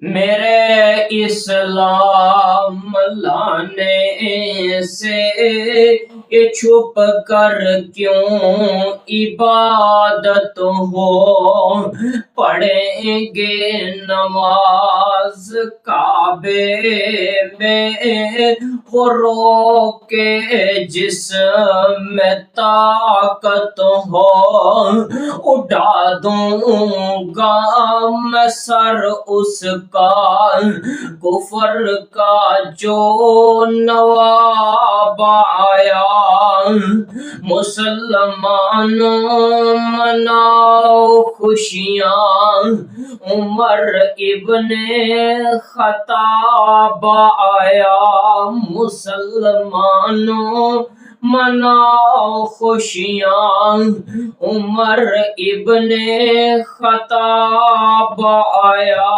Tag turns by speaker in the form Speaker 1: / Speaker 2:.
Speaker 1: میرے اسلام لانے سے یہ چھپ کر کیوں عبادت ہو، پڑھیں گے نماز کعبے میں رو کے جسم میں طاقت ہو، اٹھا دوں گا میں سر اس کا کفر کا جو نواب آیا۔ مسلمانوں مناؤ خوشیاں، عمر ابن خطاب آیا۔ مسلمانوں مناؤ خوشیاں، عمر ابن خطاب آیا۔